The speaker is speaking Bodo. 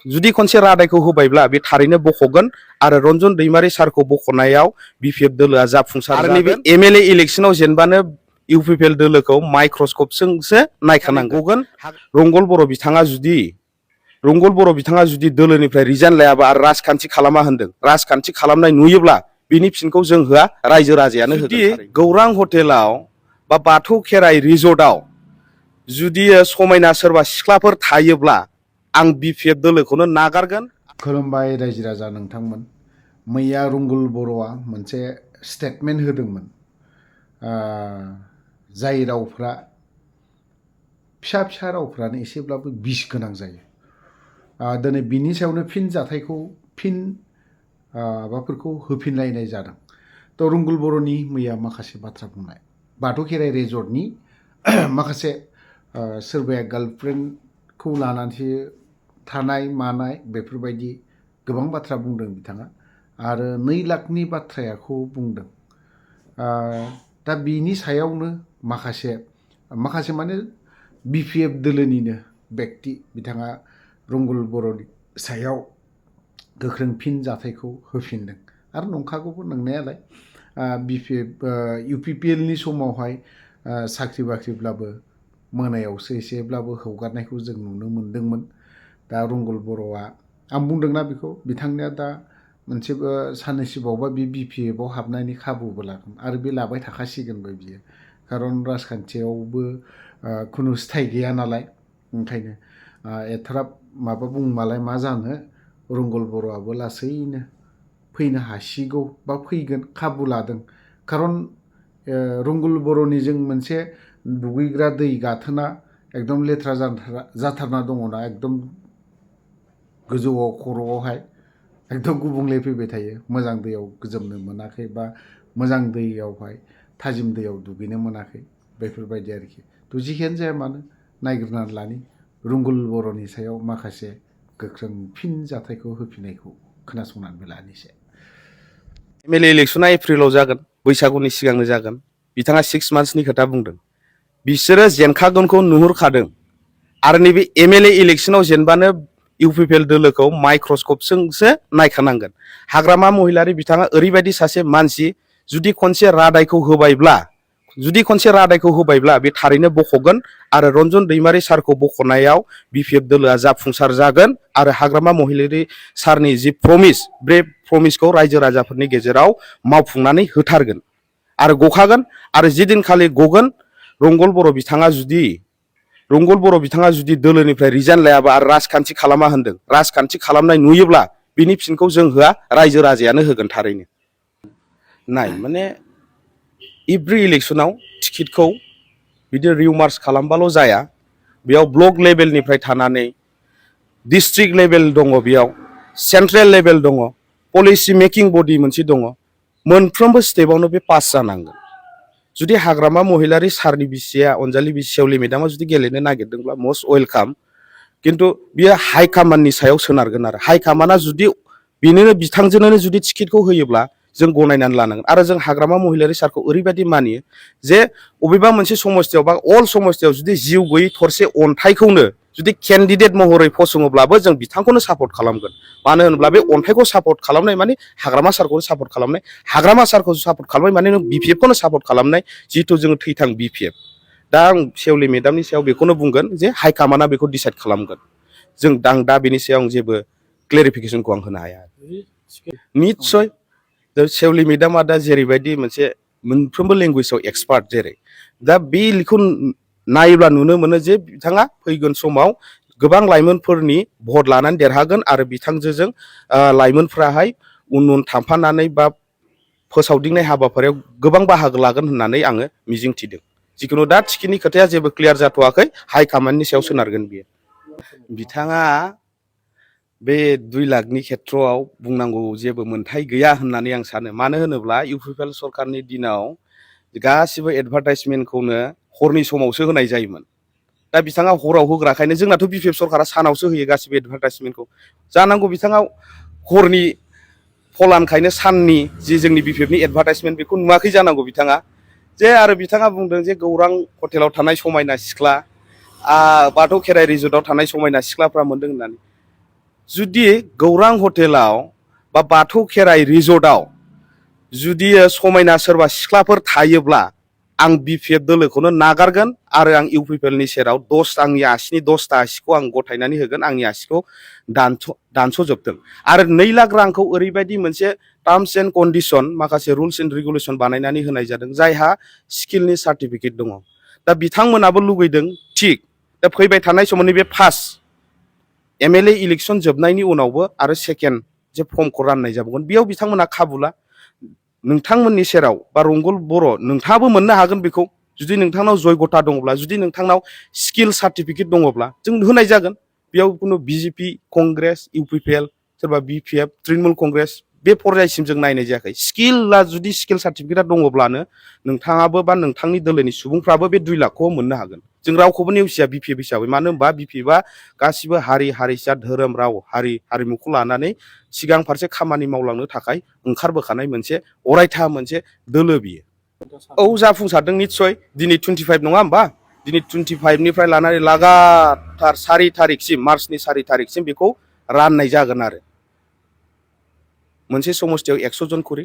जुदि खनसे रादायखौ होबायब्ला बे थारैनो बख'गोन आरो रन्जन दैमारि सारखौ बख'नायाव बिपिएफ दोलोआ जाफुंसार जागोन। आरो नैबे एमएलए इलेक्सनाव जेनबानो इउपिपिएल दोलोखौ माइक्रस्कपजोंसो नायखानांगोन। रंगल बर' बिथाङा जुदि दोलोनिफ्राय रिजाइन लायाबा आरो राजखान्थि खालामा होनदों, राजखान्थि खालामनाय नुयोब्ला बिनि फिनखौ जों होआ, रायजो राजायानो होगोन। जुदि गौरां हटेलाव बा बाथौ खेराइ रिजर्टआव जुदि समायना सोरबा सिख्लाफोर थायोब्ला आं बिपिएफ दोलोखौनो नागारगोन। खुलुमबाय रायजो राजा नोंथांमोन। मैया रंगल बर'आ मोनसे स्टेटमेन्ट होदोंमोन, जाय रावफ्रा फिसा फिसा रावफ्रानो एसेब्लाबो बिस गोनां जायो। दिनै बिनि सायावनो फिन जाथायखौ माबाफोरखौ होफिनलायनाय जादों। तो रंगल बर'नि मैया माखासे बाथ्रा बुंनाय, बाथौ खेराइ रिजर्टनि माखासे सोरबाया गार्लफ्रेन्डखौ लानानैसो थानाय मानाय बेफोरबायदि गोबां बाथ्रा बुंदों बिथाङा, आरो 2 लाखनि बाथ्राखौ बुंदों। दा बिनि सायावनो माखासे माने बिपिएफ दोलोनिनो बेक्ति बिथाङा रंगल बर'नि सायाव गोख्रों फिन जाथायखौ होफिनदों। आरो नंखागौबो नंनायालाय, UPPLनि समावहाय साख्रि बाख्रिब्लाबो मोनायावसो एसेब्लाबो हगारनायखौ जों नुनो मोन्दोंमोन। दा रंगल बर'आ, आं बुंदोंना बेखौ, बिथांनिया दा मोनसेबो साननैसो बावबा बे बिपिएफआव हाबनायनि खाबुबो लागोन, आरो बे लाबाय थाखासिगोनबो बियो, खारन राजखान्थियावबो खुनु स्थाय गैया नालाय। ओंखायनो एथराब माबा बुंबालाय मा जानो, रंगल बर'आबो लासैनो फैनो हासिगौ बा फैगोन, खाबु लादों। खारन रंगल बर'निजों मोनसे दुगैग्रा दै गाथोना एकदम लेथ्रा जाथारना दङना, एकदम गोजौआव खर'आवहाय एकदम गुबुंले फैबाय थायो। मोजां दैयाव गोजोमनो मोनाखै, बा मोजां दैयावहाय थाजिम दैयाव दुगैनो मोनाखै, बेफोरबायदि आरोखि। तो जिखियानो जाया मानो नायग्रोनानै लानि रंगल बर'नि सायाव माखासे गोख्रों फिन जाथायखौ होफिननायखौ खोनासंनानैबो लानिसै। एमएलए इलेक्सना एप्रिलाव जागोन, बैसागुनि सिगांनो जागोन। बिथाङा 6 मान्थसनि खोथा बुंदों। बिसोरो जेनखागोनखौ नुहुरखादों, आरो नैबे एमएलए इलेक्सनाव जेनबानो इउपिपिएल दोलोखौ माइक्रस्कपजोंसो नायखानांगोन। हाग्रामा महिलारि बिथाङा ओरैबायदि सासे मानसि, जुदि खनसे रादायखौ होबायब्ला बे थारैनो बख'गोन आरो रन्जन दैमारि सारखौ बख'नायाव बिपिएफ दोलोआ जाफुंसार जागोन। आरो हाग्रामा महिलारि सारनि जि प्रमिस, बे प्रमिसखौ रायजो राजाफोरनि गेजेराव मावफुंनानै होथारगोन आरो गखागोन। आरो जिदिनखालि गगोन, रंगल बर' बिथाङा जुदि दोलोनिफ्राय रिजाइन लायाबा आरो राजखान्थि खालामा होनदों, राजखान्थि खालामनाय नुयोब्ला बिनि फिनखौ जों होआ, रायजो राजायानो होगोन। थारैनो माने एभ्रि इलेक्सनाव टिकेटखौ बिदि रिउमार्स खालामबाल' जाया। बेयाव ब्लक लेभेलनिफ्राय थानानै डिस्ट्रिक्ट लेभेल दङ, बेयाव सेन्ट्रेल लेभेल दङ, पलिसि मेकिं बडि मोनसे दङ। मोनफ्रोमबो स्टेपआवनो बे पास जानांगोन। जुदि हाग्रामा महिलारि सारनि बिसिया अनजालि सेवलि मेदामा जुदि गेलेनो नागिरदोंब्ला मस्ट वेलकाम, किन्तु बियो हाइकामान्डनि सायाव सोनारगोन। आरो हाइकामान्डआ जुदि बिथांजोंनो जुदि टिकेटखौ होयोब्ला जों गनायनानै लानांगोन। आरो जों हाग्रामा महिलारि सारखौ ओरैबायदि मानियो जे अबेबा मोनसे समस्थियाव बा अल समस्थियाव जुदि जिउ गैयै थरसे अन्थाइखौनो जुदि केन्डिडेट महरै फसङोब्लाबो जों बिथांखौनो सापर्ट खालामगोन। मानो होनोब्ला बे अन्थाइखौ सापर्ट खालामनाय माने हाग्रामा सारखौ सापर्ट खालामनाय, हाग्रामा सारखौ सापर्ट खालामनाय माने नों बिपिएफखौनो सापर्ट खालामनाय, जिहेथु जोङो थैथां बिपिएफ। दा आं सेवलि मेदामनि सायाव बेखौनो बुंगोन जे हाइकामान्डआ बेखौ डिसाइड खालामगोन। आं दा बेनि सायाव जेबो क्लेरिफिकेसनखौ आं होनो हाया। निस्सय सेवलि मेदामा दा जेरैबायदि मोनसे मोनफ्रोमबो लेंगुवेजाव एक्सपार्ट, जेरै दा बेखौ नायोब्ला नुनो मोनो जे बिथाङा फैगोन समाव गोबां लाइमोनफोरनि भट लानानै देरहागोन आरो बिथांजों लाइमोनफ्राहाय उन थांफानानै बा फोसावदिंनाय हाबाफारियाव गोबां बाहागो लागोन होननानै आङो मिजिंथिदों। जिखुनु दा टिकेटनि खोथाया जेबो क्लियार जाथ'वाखै, हाइकामान्डनि सायाव सोनारगोन बियो। बिथाङा बे 2 लाखनि खेथ्रआव बुंनांगौ जेबो मोन्थाय गैया होननानै आं सानो। मानो होनोब्ला इउपिपिएल सरकारनि दिनाव गासिबो एडभार्टाइजमेन्टखौनो हरनि समावसो होनाय जायोमोन। दा बिथाङा हराव होग्राखायनो, जोंनाथ' बिपिएफ सरकारा सानावसो होयो गासिबो एडभार्टाइजमेन्टखौ। जानांगौ बिथाङा हरनि फलानखायनो साननि जि जोंनि बिपिएफनि एडभार्टाइजमेन्ट बेखौ नुवाखै जानांगौ बिथाङा। आरो बिथाङा बुंदों जे गौरां हटेलाव थानाय समायना सिख्ला, बाथौ खेराइ रिजर्टआव थानाय समायना सिख्लाफ्रा मोनदों होननानै। जुदि गौरां हटेलाव बा बाथौ खेराइ रिजर्टआव जुदि समायना सोरबा सिख्लाफोर थायोब्ला आं BPF दोलोखौनो नागारगोन आरो आं UPPLनि सेराव आंनि आसिनि 10टा आसिखौ आं गथायनानै होगोन, आंनि आसिखौ दानस'जोबथों। आरो 2 लाख रांखौ ओरैबायदि मोनसे टार्म्स एन्ड कन्डिशन माखासे रुल्स एन्ड रेगुलेशन बानायनानै होनाय जादों जायहा स्किलनि सार्टिफिकेट दङ। दा बिथांमोनाबो लुगैदों थिग दा फैबाय थानाय समाव नैबे फार्स्ट MLA इलेक्सन जोबनायनि उनावबो आरो सेकेन्ड जे फर्मखौ राननाय जाबावगोन बेयाव बिथांमोना खाबुला नोंथांमोननि सेराव बा रंगल बर' नोंथाङाबो मोननो हागोन बेखौ जुदि नोंथांनाव जयगथा दङब्ला, जुदि नोंथांनाव स्किल सार्टिफिकेट दङब्ला जों होनाय जागोन। बेयाव कुनु BJP कंग्रेस UPPL सोरबा BPF तृणमूल कंग्रेस बे पर्यायसिम जों नायनाय जायाखै। स्किलआ जुदि स्किल सार्टिफिकेटआ दङब्लानो नोंथाङाबो बा नोंथांनि दोलोनि सुबुंफ्राबो बे 2 लाखखौ मोननो हागोन। जों रावखौबो नेवसिया BPF हिसाबै, मानो होनबा BPFआ गासिबो हारि हारिसा धोरोम राव हारिमुखौ लानानै सिगां फारसे खामानि मावलांनो थाखाय ओंखारबोखानाय मोनसे अरायथा मोनसे दोलो बियो। औ जाफुंसारदों निस्सय। दिनै 25 नङा होमबा? दिनै 25निफ्राय लानानै लागातार 4 तारिखसिम मार्चनि 4 तारिखसिम बेखौ राननाय जागोन आरो मोनसे समस्तियाव 100 जन खरि